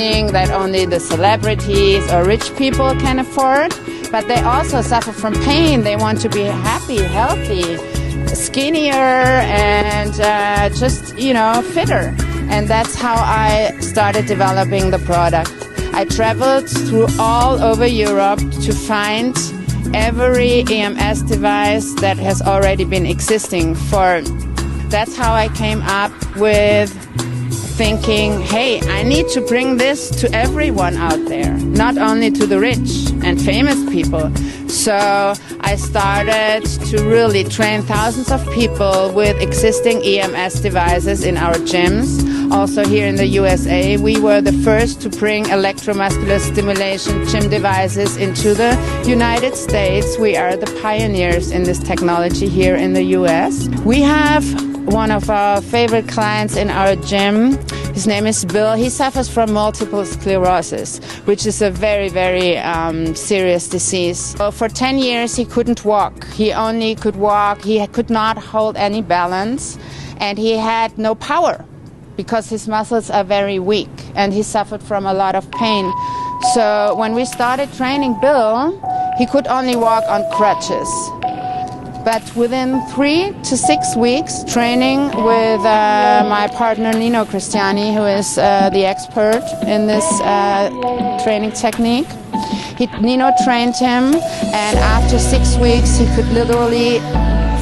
that only the celebrities or rich people can afford, but they also suffer from pain. They want to be happy, healthy, skinnier, and just, fitter. And that's how I started developing the product. I traveled through all over Europe to find every EMS device that has already been existing for. That's how I came up with thinking, hey, I need to bring this to everyone out there, not only to the rich and famous people. So I started to really train thousands of people with existing EMS devices in our gyms. Also here in the USA, we were the first to bring electromuscular stimulation gym devices into the United States. We are the pioneers in this technology here in the US. We have one of our favorite clients in our gym. His name is Bill. He suffers from multiple sclerosis, which is a very, very serious disease. So for 10 years, he couldn't walk. He only could walk. He could not hold any balance, and he had no power because his muscles are very weak, and he suffered from a lot of pain. So when we started training Bill, he could only walk on crutches. But within 3 to 6 weeks training with my partner Nika Cristiani, who is the expert in this training technique, Nino trained him, and after 6 weeks he could literally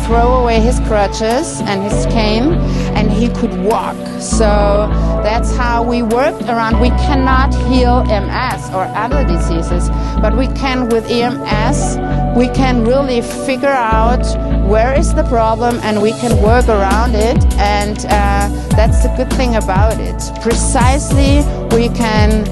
throw away his crutches and his cane, and he could walk. So that's how we worked around. We cannot heal MS or other diseases, but we can with EMS. We can really figure out where is the problem, and we can work around it, and that's the good thing about it. Precisely, we can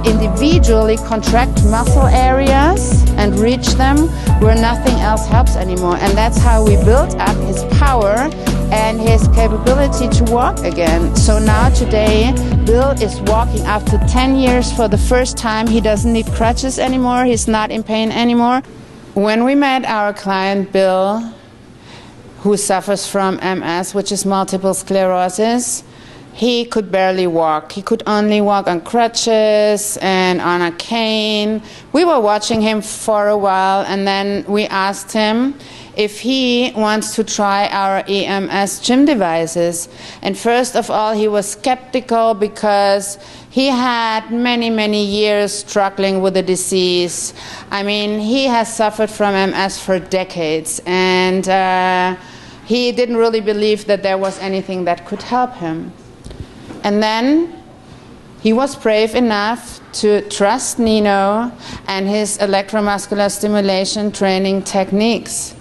individually contract muscle areas and reach them where nothing else helps anymore, and that's how we built up his power and his capability to walk again. So now today, Bill is walking after 10 years for the first time. He doesn't need crutches anymore. He's not in pain anymore. When we met our client Bill, who suffers from MS, which is multiple sclerosis, he could barely walk. He could only walk on crutches and on a cane. We were watching him for a while, and then we asked him if he wants to try our EMS gym devices. And first of all, he was skeptical because he had many, many years struggling with the disease. I mean, he has suffered from MS for decades, and he didn't really believe that there was anything that could help him. And then he was brave enough to trust Nino and his electromuscular stimulation training techniques.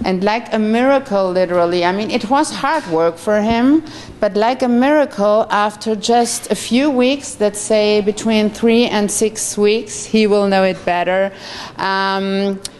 And like a miracle, literally, I mean, it was hard work for him, but like a miracle, after just a few weeks, let's say between 3 and 6 weeks, he will know it better,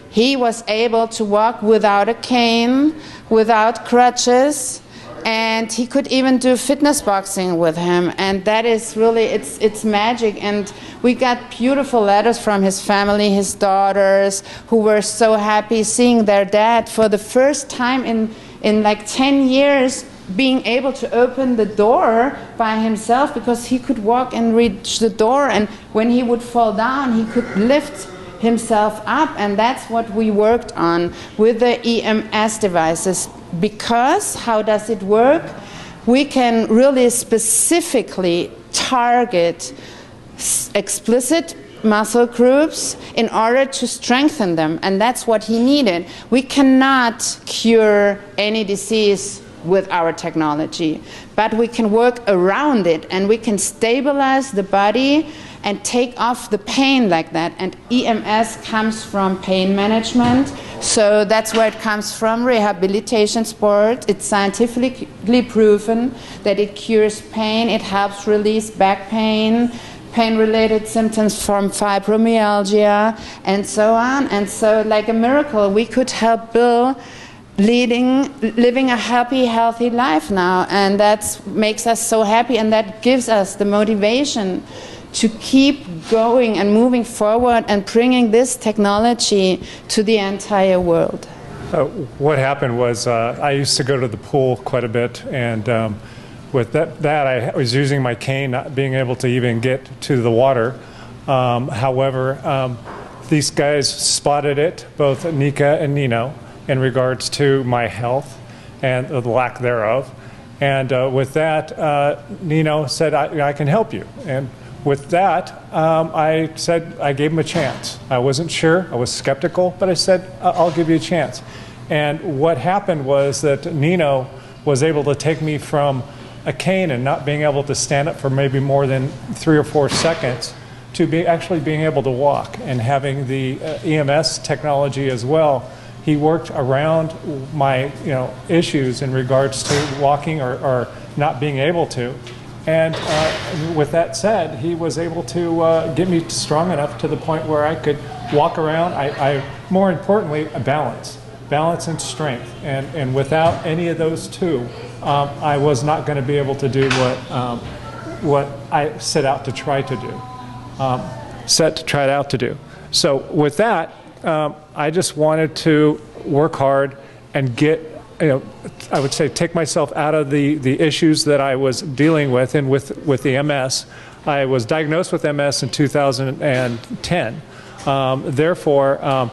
he was able to walk without a cane, without crutches, and he could even do fitness boxing with him, and that is really, it's magic. And we got beautiful letters from his family, his daughters, who were so happy seeing their dad for the first time in like 10 years being able to open the door by himself, because he could walk and reach the door, and when he would fall down, he could lift himself up. And that's what we worked on with the EMS devices. Because how does it work? We can really specifically target explicit muscle groups in order to strengthen them, and that's what he needed. We cannot cure any disease with our technology, but we can work around it, and we can stabilize the body and take off the pain like that. And EMS comes from pain management, so that's where it comes from, rehabilitation sport. It's scientifically proven that it cures pain, it helps release back pain, pain-related symptoms from fibromyalgia, and so on. And so like a miracle, we could help Bill living a happy, healthy life now, and that makes us so happy, and that gives us the motivation to keep going and moving forward and bringing this technology to the entire world. What happened was I used to go to the pool quite a bit, and with that, I was using my cane, not being able to even get to the water. However, these guys spotted it, both Nika and Nino, in regards to my health and the lack thereof. And with that, Nino said, I can help you. And with that, I said, I gave him a chance. I wasn't sure, I was skeptical, but I said, I'll give you a chance. And what happened was that Nino was able to take me from a cane and not being able to stand up for maybe more than 3 or 4 seconds to actually being able to walk and having the EMS technology as well. He worked around my issues in regards to walking or not being able to. And with that said, he was able to get me strong enough to the point where I could walk around. More importantly, balance and strength. And without any of those two, I was not going to be able to do what I set out to try to do. So with that, I just wanted to work hard and get, I would say, take myself out of the issues that I was dealing with, and with the MS. I was diagnosed with MS in 2010. Therefore,